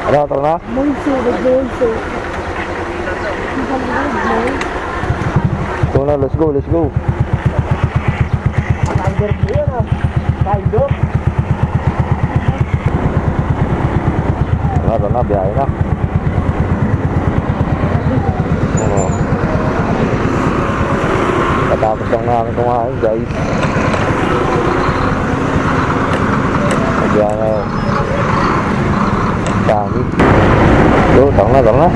Ano, tara na? Bunso, bunso. So na, let's go, let's go. Under here, Kaido. Tara na, biyahe na. Katapos lang namin kumain, guys. Biyahe na yun. Dami. So, tara na.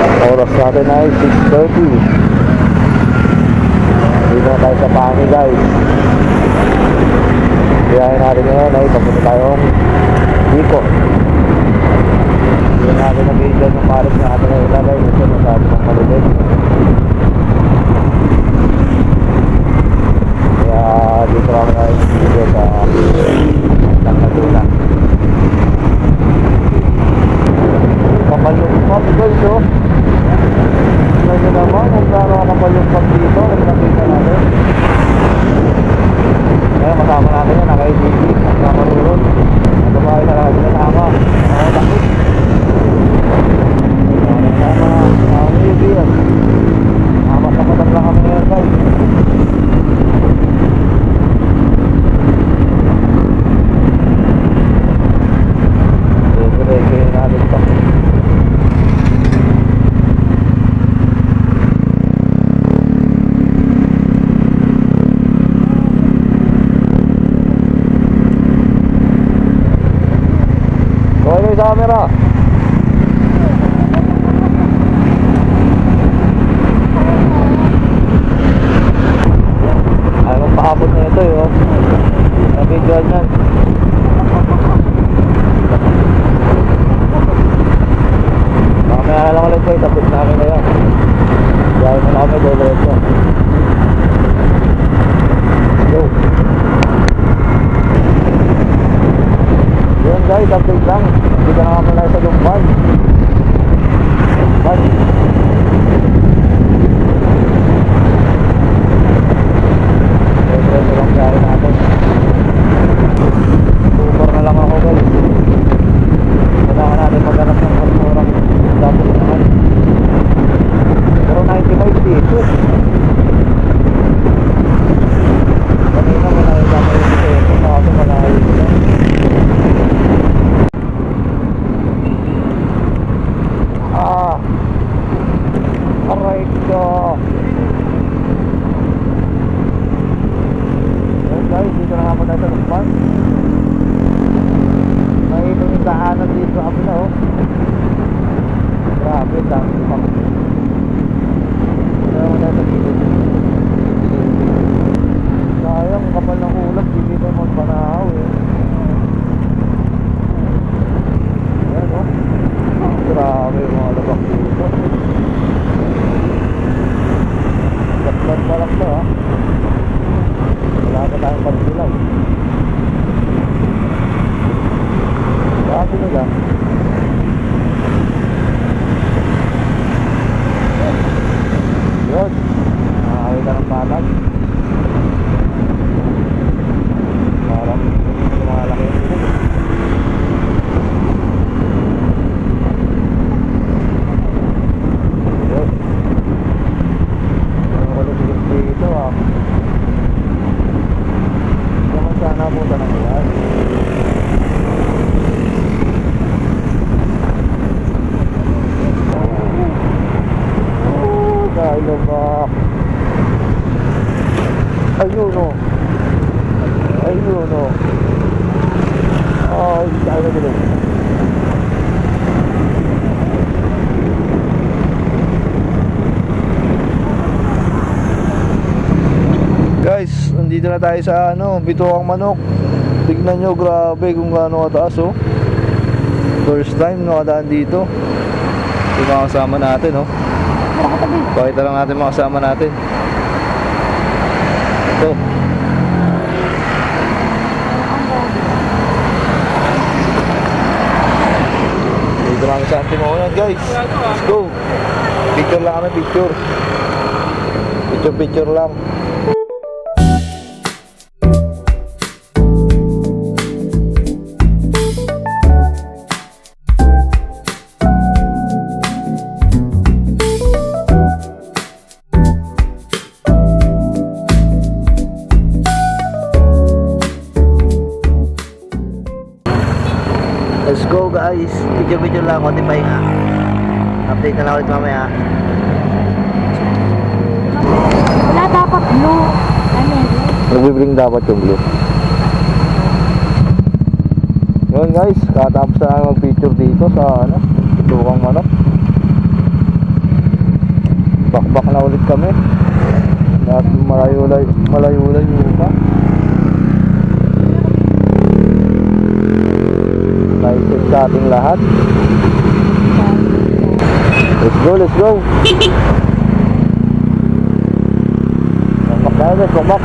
Ang oras natin ay 6:30. Dito na tayo sa Pani, guys. Biyahe natin ngayon ay papunta tayong Biko. Hindi natin nag-iilan ng pares na ating ilalay. Ito masyado ng malulid. Kaya dito lang tayo dito sa Tangkatula. Kapal yung pub, guys, oh. Tignan nyo naman kung gano'n kapal yung pub dito. Kung nakita natin. Kaya kasama natin yan, naka-IDP. Kasama rin. Nagbabahay na lang sinasama. Nakakakit. Kasama ang IDP yan. Amat-amatan lang kami ngayon, guys. Kaya natin ito. Sa camera. Ay, magpaabot na ito yun. Nabidyoan yan. Mamaya na lang ulit po, itapit namin na yan. Gawin mo na kami, dulot yan. Go. Yun guys, update lang. Hindi ka na kami lang sa Lumban. Lumban. Siyempre, lang kaya natin. Super na lang ako guys. Kailangan natin maghanap ng murang dapat naman. Pero 95 dito. Kanina malayo kami yung dito. Kasi malayo dito. Aray ko. Ayun guys, dito na naman tayo sa Lumban. May pumintaanan dito sa kabila, oh. Grabe, dami pa. Dito naman tayo sa gilid. Sayang, kapal ng ulap, hindi tayo magpanahaw, eh. Ayan, oh. Grabe yung mga labak dito. Gatlan pa lang to, ha. Wala pa tayong pagsilay. Sabi nila yun, nakakita ng patag. Parang lumalaki yung sila. Yun, yung kulitigit dito, ha. Naman sana punta ng iyan. Dahil ba? Ayun, oh. Ayun, oh. Ay, dahil na bilog. Guys, nandito na tayo sa Bituang Manok. Tignan nyo, grabe kung gaano kataas, oh. First time nakadaan dito. Yung mga kasama natin, oh. Pakita lang natin mga kasama natin. Ito. Dito lang sa Antimonan, guys. Let's go. Picture lang kami, picture. Picture lang. Let's go guys. Video lang, konti pahinga. Update na lang ulit mamaya. Wala dapat blue. Ano yun? Nagbibring dapat yung blue. Yun guys, katapos na namin mag-picture dito sa ano, Tukang Manok. Bakbak na ulit kami. Lahat malayo-layo pa. License sa ating lahat. Let's go, let's go. Bakbak tayo guys, bakbak.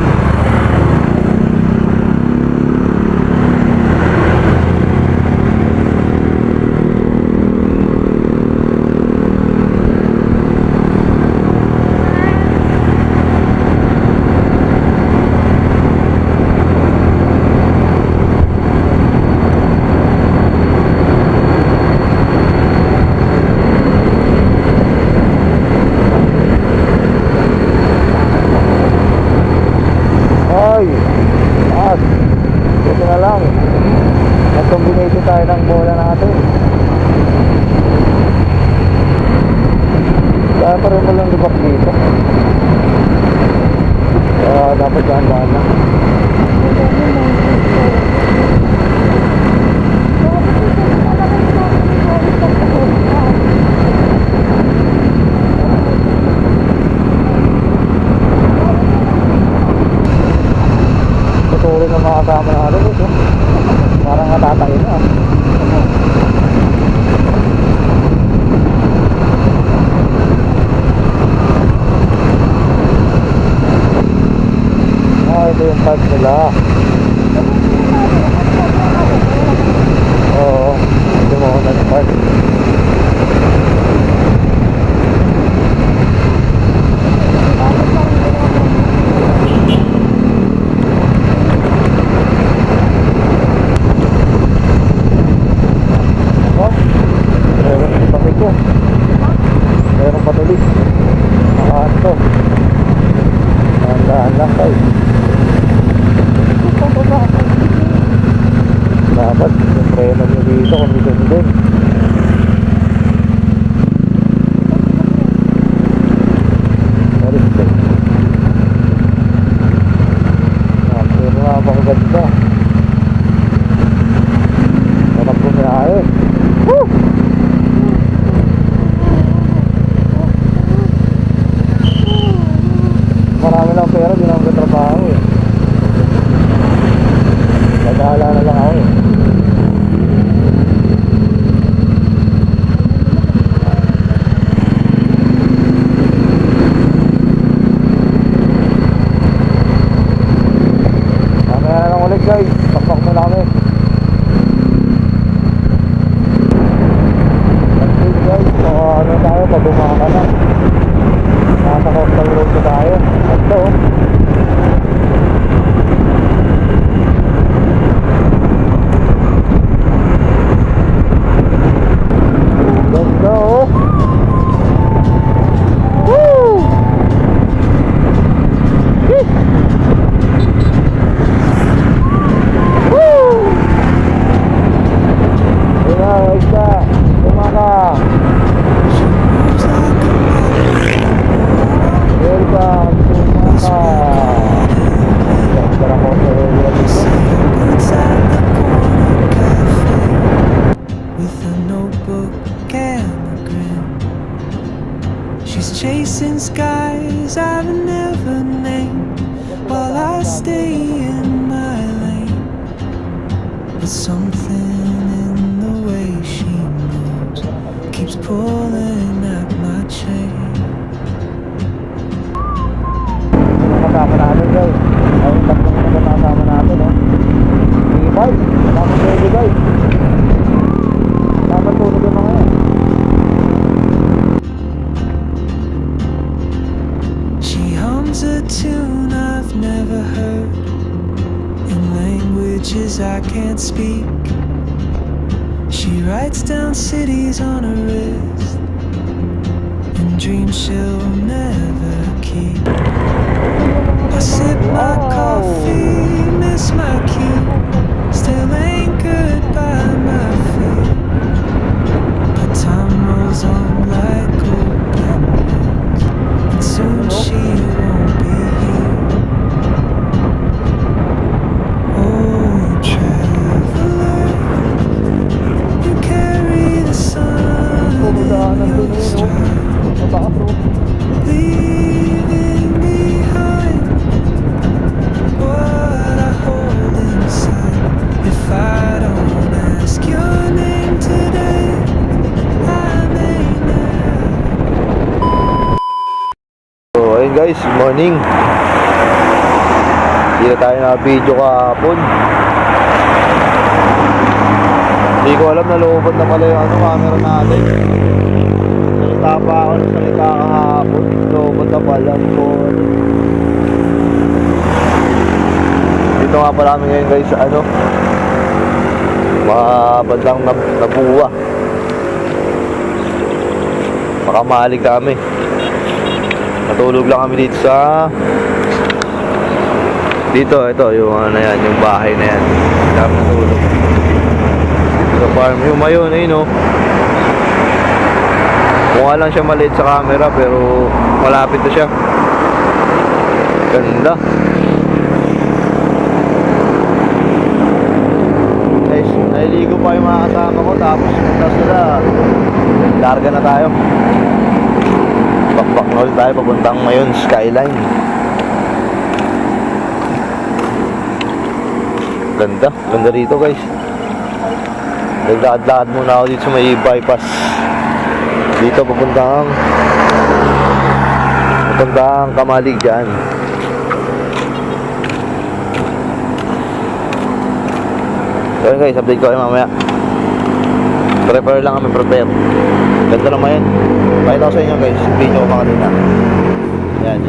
Buti na lang nag-combination tayo ng bola natin. Kaya pa rin mo lang lubak dito. Dapat daan-daan na. Patuloy na mga kasama natin ito. Parang natatayin na. Ito yung park nila. Oo, ito mo ako nag-park. Meron patulis. Nakaanto. Dahan lang guys. Dapat yung preno nyo dito kung din. Marisip. Pero napakaganda. Sarap bumiyahe. Woo! Marami lang pera, di na ako trabaho eh. Nag-aala na lang ako eh. Mamaya na lang ulit guys, pakpak muna kami. That's it guys, so ano tayo, pabumaka na. Nasa coastal road na tayo. Ito ganda oh. Woo! Woo! Diba, isa bumaka. Welcome to Maka. With a notebook and a grin, she's chasing skies I've never named, while I stay in my lane. But something in the way she moves keeps pulling at my chain. Kasama natin guys. Ayun, tatlong kasama natin oh. Bye. Salamat sa inyo guys. Dapat tulog yung mga yan. She hums a tune I've never heard in languages I can't speak. She writes down cities on her wrist and dreams she'll never keep. I sip my coffee, miss my key, still anchored by my feet. guys, morning. Hindi na tayo na-video kahapon. Hindi ko alam na looban na pala yung camera natin. Salita pa ako ng salita kahapon. Looban na pala. So, dito nga pala kami ngayon guys sa mga bandang Nabuwa. Makamalig kami. Natulog lang kami dito ito yung yan, yung bahay na yan. Kami natulog sa farm. Yung mayon mukha lang siya maliit sa camera pero malapit na siya. Ganda. Guys, naliligo pa yung mga kasama ko tapos sila larga na tayo. Bakbak na ulit tayo papuntang Mayon Skyline. Ganda rito guys. Naglaad-laad muna ako dito sa may bypass. Dito papuntang Kamalig dyan. So yun guys, update ko kayo mamaya. Prepare lang kami, prepare. Ganda naman yun. Pakita ko sa inyo guys, video ko pa kanina. Yan.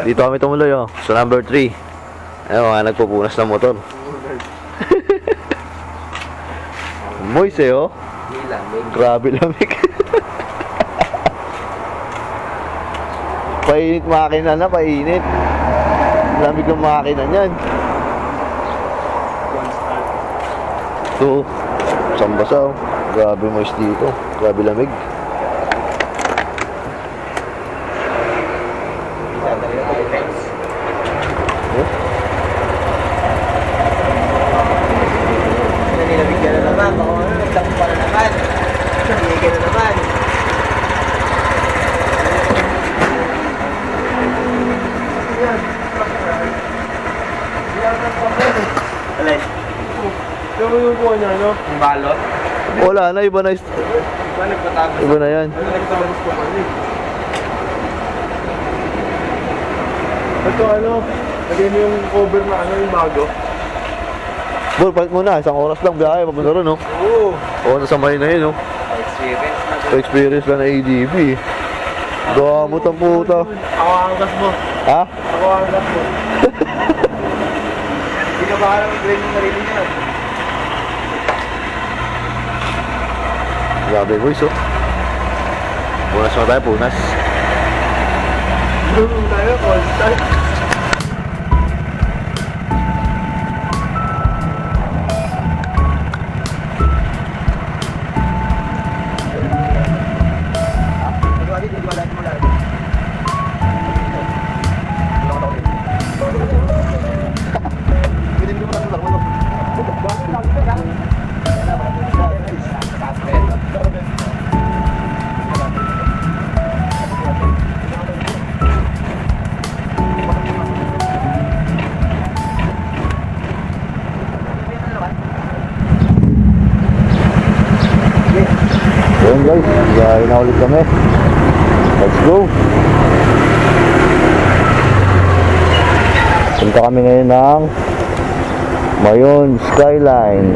Dito kami tumuloy sa number 3. Ayun, mga nagpupunas ng motor. Moist grabe lamig. Painit makina na, painit. Lamig ng makina niyan. So, sambasa grabe moist dito. Grabe lamig. Yung niya, no? Yung balot? Wala na, iba na. Iba na yan. Ito lagay mo yung cover na yung bago. Bro, palit muna. Isang oras lang biyahe. Papunta ron, Oo. Oo, nasa may na yun, Experience lang na ADB. Gamot ang puta. Ako ang gas mo. Ha? Ako ang gas mo. Hindi ka ba alam i-blame yung sarili niya? Grabe boys, Punas na tayo, punas. Doon tayo, all start. Ayun guys, biyahe na ulit kami. Let's go. Punta kami ngayon ng Mayon Skyline.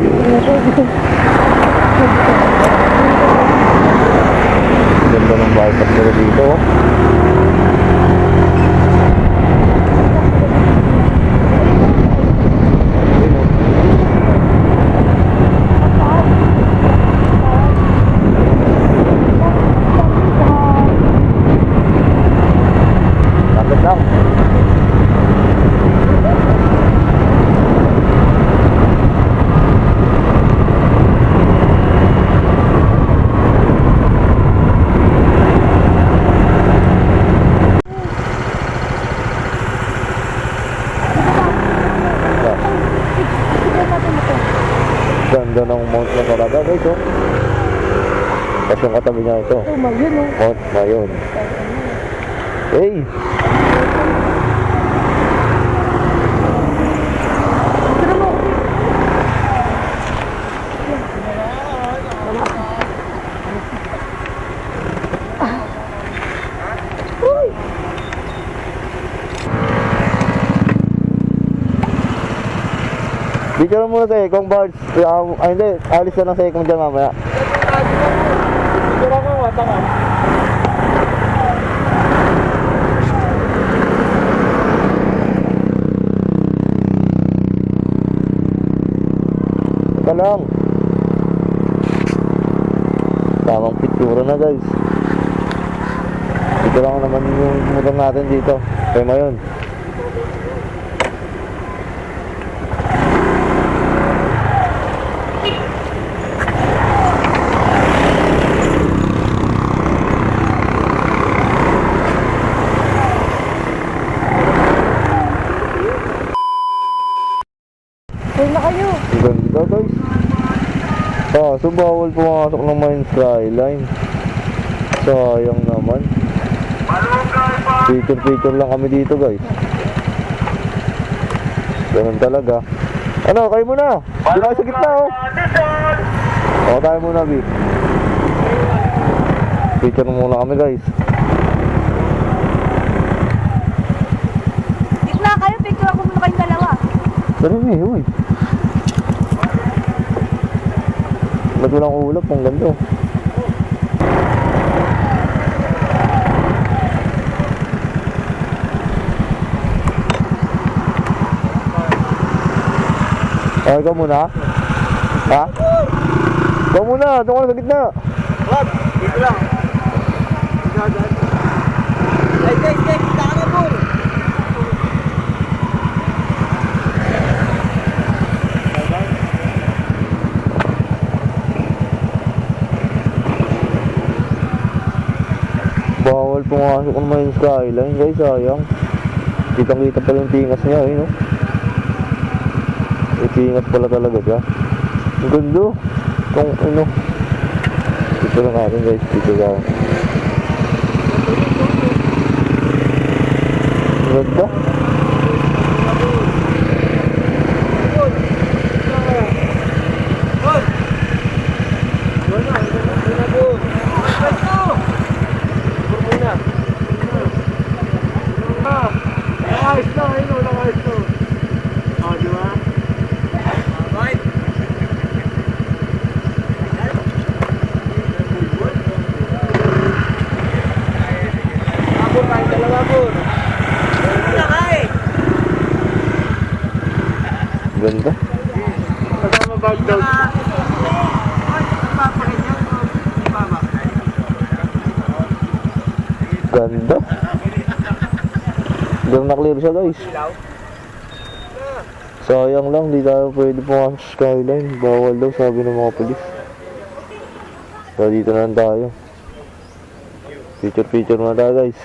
Ganda ng bypass nila dito. Lapit lang. Ganda ng Mount na talaga guys, Tapos yung katabi niya ito. Mount Mayon. Hey! Picture muna sa Ekong Bards. Ay hindi, alis na lang sa Ekong dyan mamaya. Siguro ako, wata ka. Ito lang. Tamang picture na guys. Ito lang naman yung motor natin dito. Kaya ngayon. Huwag na kayo. Ganda guys. Kaso bawal pumasok ng Mine Skyline. Sayang naman. Picture lang kami dito guys. Ganun talaga. Ano, kayo muna. Di na kayo sa gitna oh. O, tayo muna B. Picture muna kami guys. Gitna kayo, picture ako muna kayong dalawa. Dali na eh, uy. Ba't walang ulap? Ang ganda oh. Oh, ikaw muna? Ha? Ikaw muna, doon ka na sa gitna. Wag, dito lang. Ay, guys, kita ka na po. Bawal pumasok ng Mine Skyline guys, sayang. Kitang-kita pala yung tingas niya eh, no? Yung tingas pala talaga siya. Ang ganda. Kung ano. Dito lang natin guys, dito lang. Ang ganda. Ayos na, ayun o, ayos na. O, di ba? Right. Abot tayo dalawa po. Ganda. Kasama bag daw. Ganda. Diyan na clear siya guys. Sayang lang, di tayo pwede pumasok sa Skyline. Bawal daw sabi ng mga polis. So dito na lang tayo. Picture na tayo guys.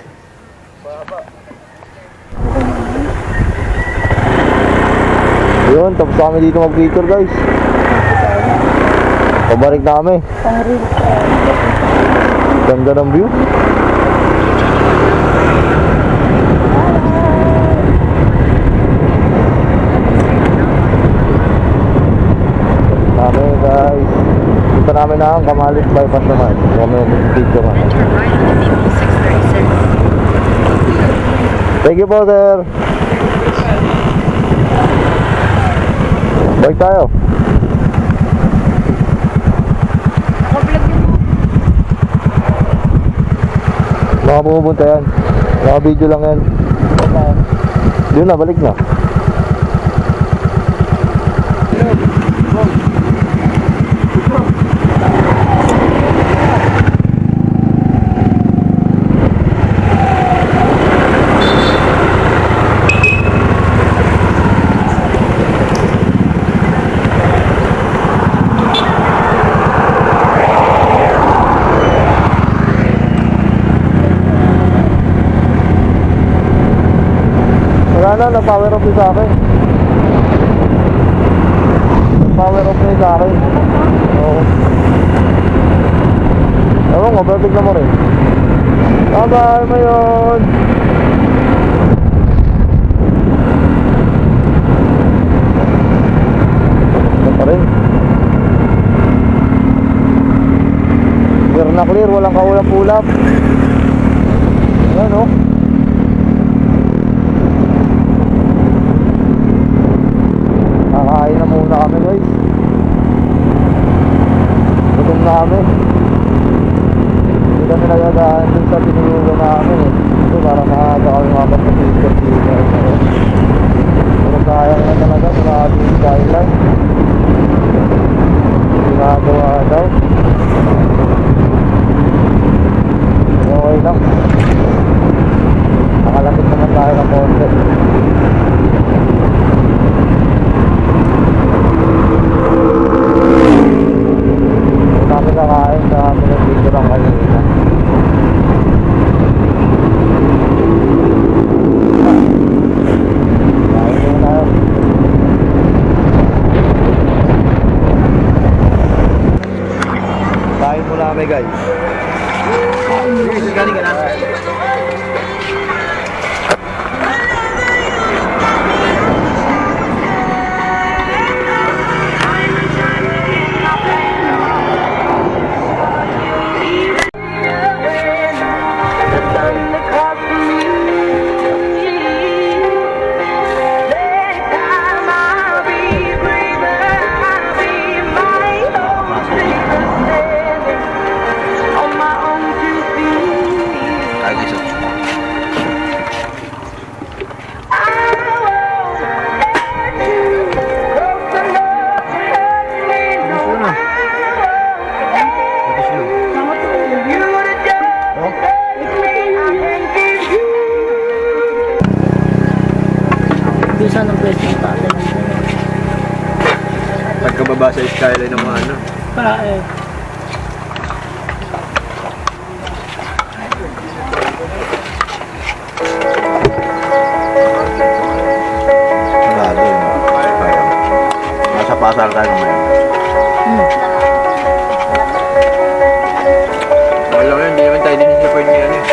Yun, tapos kami dito mag-picture guys. Pabalik na kami. Ganda ng view. Kami guys. Dito namin na ang Kamalis bypass naman. Kami mag-picture na. Thank you po sir. Balik tayo. Baka pumunta yan. Baka video lang yan. Yun na, balik na. Wala na, nag-power off sa akin. Power off na sa akin. Oo. Ewan ko, pero tignan mo rin. Bye-bye, mayon! Ito pa rin. Clear na clear, walang kaulap-ulap. Ayan o. Kakain na muna namin. Hindi kami nagagaan dun sa tinulugan namin eh. Ito parang maaga kami makapag-picture dito. Pero sayang na talaga sa ating skyline. Hindi nakagawa daw. Okay lang. Nakalapit naman tayo ng konti. Kami kakain sa kami ng video lang kanina. Kain naman tayo. Kain muna kami guys. Galing ka na. Bisa ng pwede yung tatay. Pagkababa sa skyline ng mga ano. Eh. Sarado yun. Nasa pasar tayo ngayon. Wala ko yun, hindi naman tayo din sa pwede yan eh.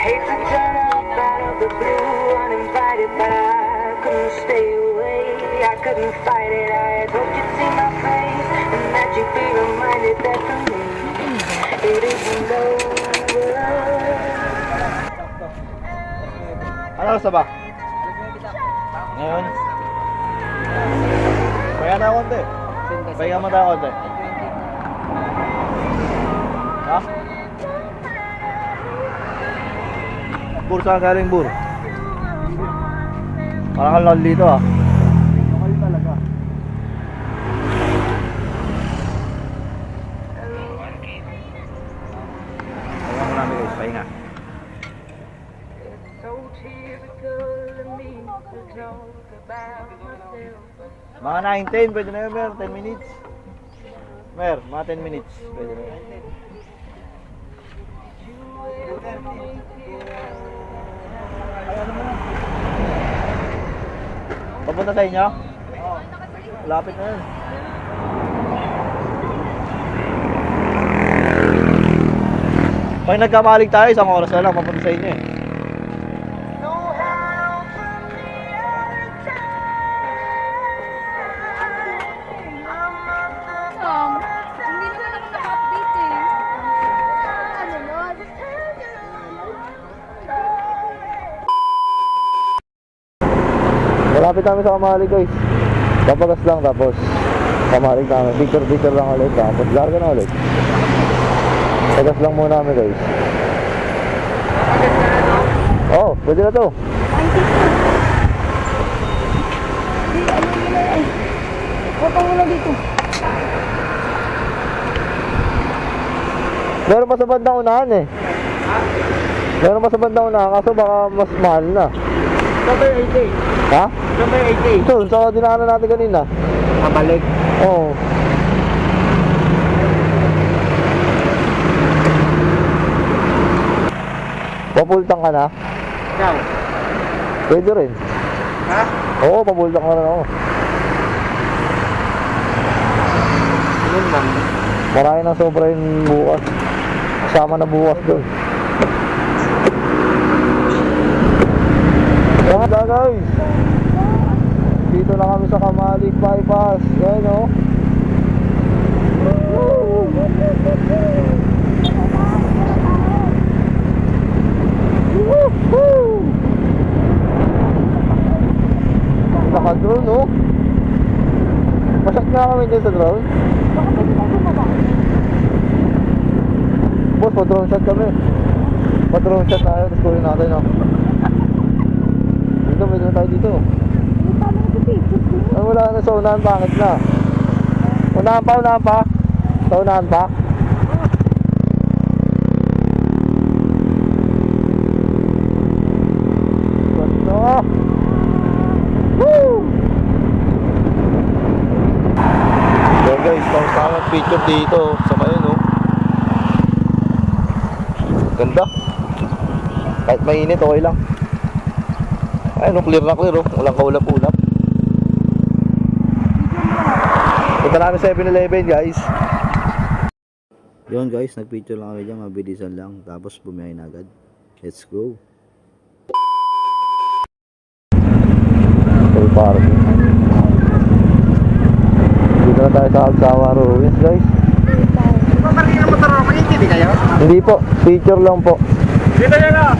Hate to turn up out of the blue, uninvited, but I couldn't stay away. I couldn't fight it. I had hoped you'd see my face and that you'd be reminded that for me it isn't over. Ano oras na ba? Ngayon? Pahinga na konti. Pahinga mo tayo konti. Ha? Bur, saan galing Bur? Parang ang lol dito ah. Lokal talaga. Pahinga mo namin guys, pahinga. So typical of me to talk about myself. Mga 9-10, pwede na yun Mer, 10 minutes. Mer, mga 10 minutes. Pwede na yun. Papunta sa inyo? Oo. Lapit na yun. Pag nagkamalig tayo, isang oras na lang papunta sa inyo eh. Hindi naman ako naka-update eh. Ano nun? Malapit namin sa kamalig guys. Papagas lang tapos kamalig namin. Picture lang ulit tapos larga na ulit. Pagas lang muna namin guys. Oh, pwede na to. Di, ano yun na eh. Huwag mo na dito. Meron pa sa bandang unahan eh. Meron pa sa bandang unahan kaso baka mas mahal na. Saan ba yung 80? Ha? Saan ba yung 80? Ito, sa dinaanan natin kanina. Mabalik. Oo. Papultang ka na? Ikaw? Pwede rin. Ha? Oo, papultang ka na ako. Yun lang. Marami na sobra yung bukas. Kasama na bukas doon. Kaya guys, dito na kami sa Kamalig Bypass. Yan o. Woohoo! Naka-drone, no? Masak na kami dyan sa drone. Baka pwede tayo bumaba. Boss, pa-drone shot kami. Pa-drone shot tayo, tapos kunin natin, no? Dito, may drone tayo dito. Hindi pa naman ito picture ko. Ay, wala na sa unahan, pangit na. Unahan pa, unahan pa. Sa unahan pa. Ganda. Woo! So guys, tapos na kami picture dito sa mayon, no? Ganda. Kahit mainit, okay lang. Ay, no, clear na clear, oh. Walang kaulap-ulap. Punta namin 7-Eleven, guys. Yun guys, nagpicture lang kami dyan, mabilisan lang. Tapos bumiyahin agad. Let's go. Full parking. Dito na tayo sa Agsawa Ruins, guys. Paparking ng motor ako, hindi kayo? Hindi po, picture lang po. Dito yan na!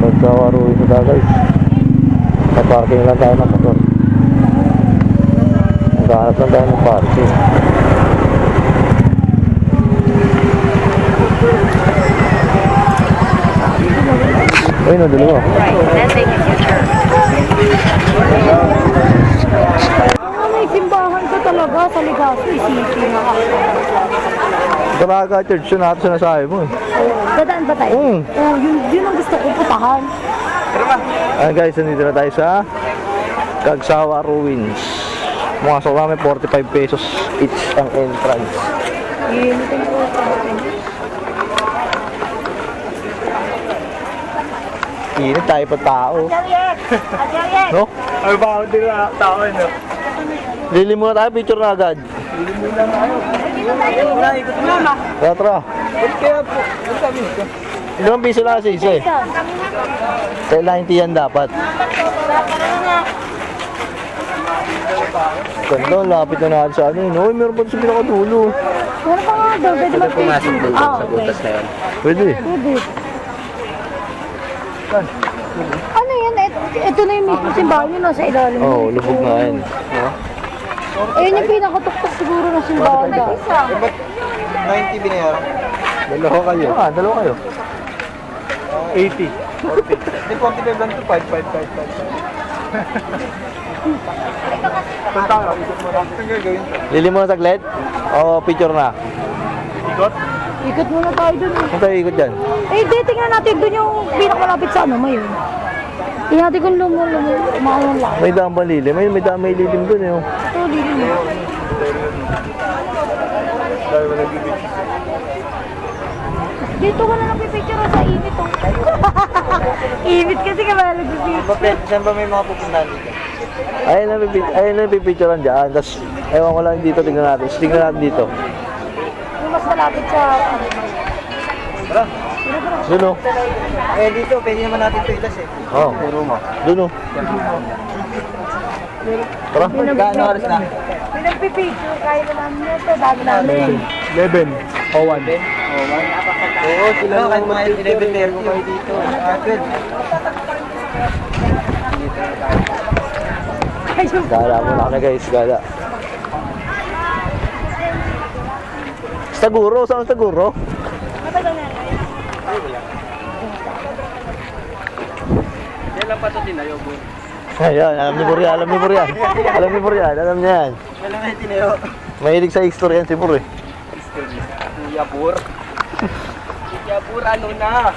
Agsawa Ruins na tayo, guys. Sa parking lang tayo ng motor. Naghahanap lang tayo ng parking. Ayun na, dalawa. May simbahan ko talaga sa Legazpi City na ako. Daraga church yun natin sinasabi mo, eh. Dadaan ba tayo? Oh, yun ang gusto ko putahan. Ayan guys, nandito na tayo sa Agsawa Ruins. Pumasok kami, 45 pesos each ang entrance. Initin ko. Init tayo pa tao. Adyayek! No? Ay, baka din na tao yun, no? Lili muna tayo, picture na agad. Tara, tara. Kaya po, ang sabi nito. Ilang piso na kasi isa eh. Sa 90 yan dapat. Ganda, lapit na natin sa ano yun. Uy, meron pa sa pinakadulo. Meron pa nga doon, pwede mag-picture. Sa butas na yun. Pwede. Pwede. Ano yan? Ito na yung mismo simbahan yun, nasa ilalim. Oo, oh, lubog na yan. Ayun yung pinakatuktok siguro na simbahan. 90 binayaran. Dalawa kayo. Dalawa kayo. 80. 40. Hindi, 45 lang ito. 5. Punta ka, ikot mo lang. Ang gagawin ko. Lili muna saglit. O, picture na. Ikot? Ikot muna tayo dun. Kung tayo ikot dyan. Eh, di, tingnan natin dun yung pinakamalapit sa ano, mayon. Tingnan natin kung umaon lang. May daan ba lilim? May daan may lilim dun eh. Oh. Ito, lilim mo. Dahil mo nag-ibig. Dito ka na nagpipicture sa init, oh. Init kasi ka ba nagpipicture? Saan ba may mga pupuntahan dito? Ayun na pipicturean dyan. Tapos, ewan ko lang dito, tingnan natin. Tingnan natin dito. Yung mas malapit sa... Tara. Dun oh. Eh, dito, pwede naman natin ito ilas eh. Oo. Dun oh. Tara. Gaano oras na? May nagpipicture, kaya na namin ito, dami namin. 11. O 1. Oo, sila lang mga 11:30 kayo dito. Good. Gala muna kami guys, gala. Saguro, saan saguro? Yan lang pa ito tinayo, boy. Ayan, alam ni Burian, alam ni Burian. Alam ni Burian, alam niya yan. Yan lang na tinayo. Mahilig sa history yan si Bur eh. Kuya Bur. Kuya Bur, ano na?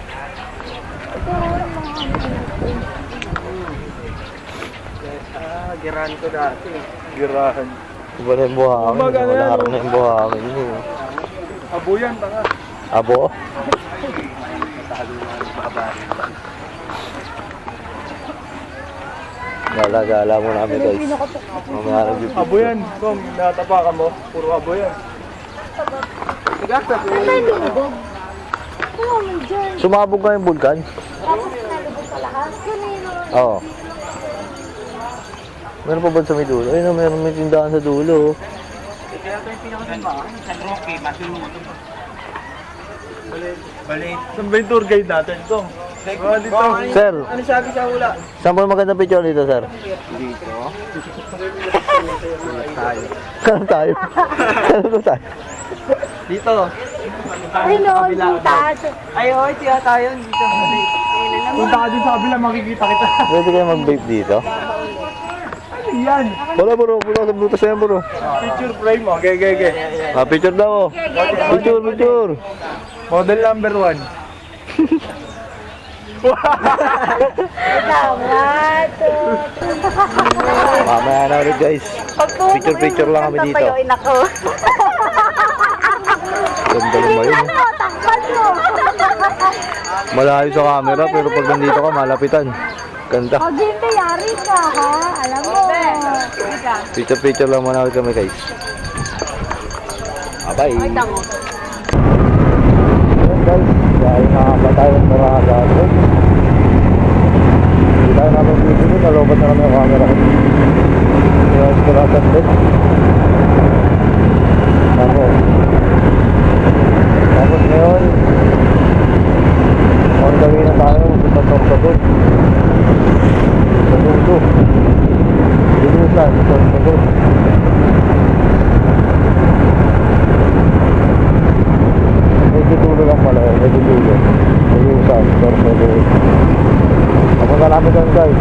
Girahan ko dati. Girahan. Iba na yung buhangin. Kumbaga na yan, Wala oh. na yung buhangin niyo. Abo yan, tanga. Abo? Gala muna kami guys. Mamaya nag-video. Abo yan. Kung natapakan mo, puro abo yan. Tigasa po. Saan tayo nilubog? Oo, may dyan. Sumabog ka yung bulkan? Tapos nalubog sa lahat. Kanino? Oo. Meron pa ba sa may dulo? Ayun, meron may tindahan sa dulo. Oh. Kaya ito yung pinakasimbahan. San Roque, masunod. Balit. Saan ba yung tour guide natin? Ito. Dito. Sir, Ano sabi sa hula? saan po maganda picture dito, sir? Dito. Tayo. Saan tayo? Saan po tayo? Dito. Ay, no, yung taas. Ay, oh, siya tayo dito. Punta ka din sa kabila, makikita kita. Pwede kayo mag-vape dito? Yan. Wala bro, wala sa Bluetooth yan bro. Picture frame mo. Okay. Ah, picture daw oh. Picture. Model number 1. Tama to. Mamaya na ulit guys. Picture lang kami dito. Papayuin ako. Ganda naman yun. Ano, takpan mo. Malayo sa camera pero pag nandito ka malapitan. Ganda. Pag hindi, yari ka, ha? Alam mo. Picture lang muna ulit kami guys. Bye. Ayan guys, dahil nakakaba tayo ng Moraga. Hindi tayo namin bibili, nalobat na kami ang camera ko. Kaya inspiratan din. Tapos ngayon, on the way na tayo, punta sa Sabon. Sa Dudo. Binusan, sa Sabon. Medyo dulo lang pala, medyo dulo. Binusan, sa Sabon. Tapos namin doon guys.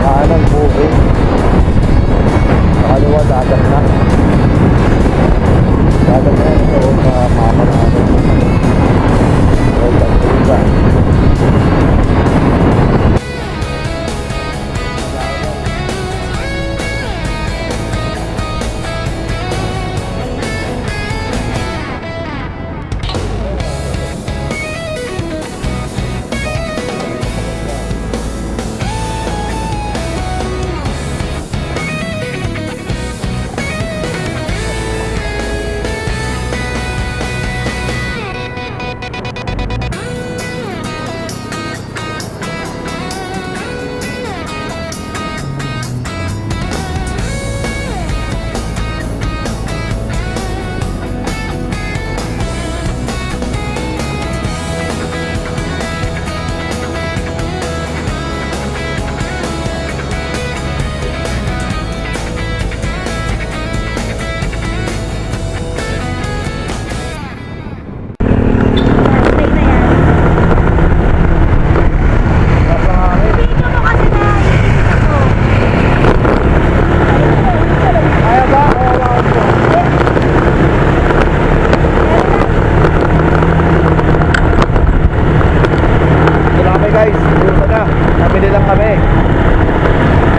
Kanan moving. Sa kaliwa dagat na. Dagat na yun ito sa mama natin. Road at Riga.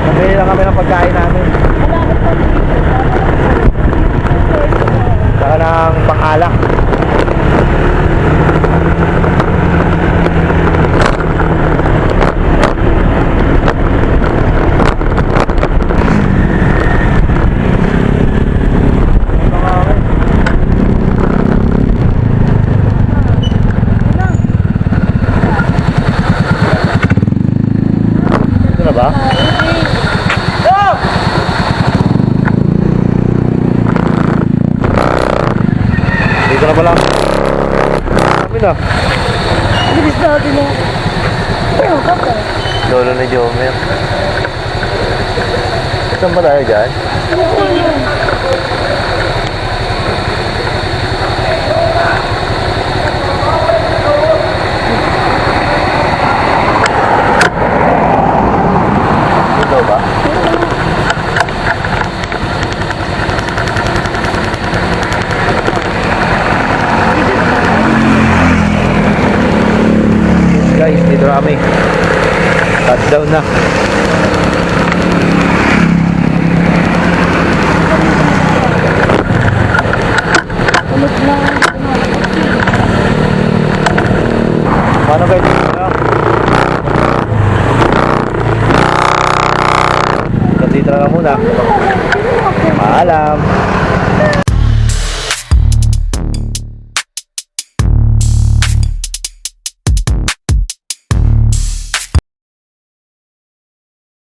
Nabili lang kami ng pagkain namin. Saka ng pang-alak. Ito na ba? Dito na pala. Kami na. Bilis natin na. Ayun, kapal. Lolo ni Jomer. Saan ba tayo dyan? Ito ba? Guys, dito na kami. Touchdown na. Paano kayo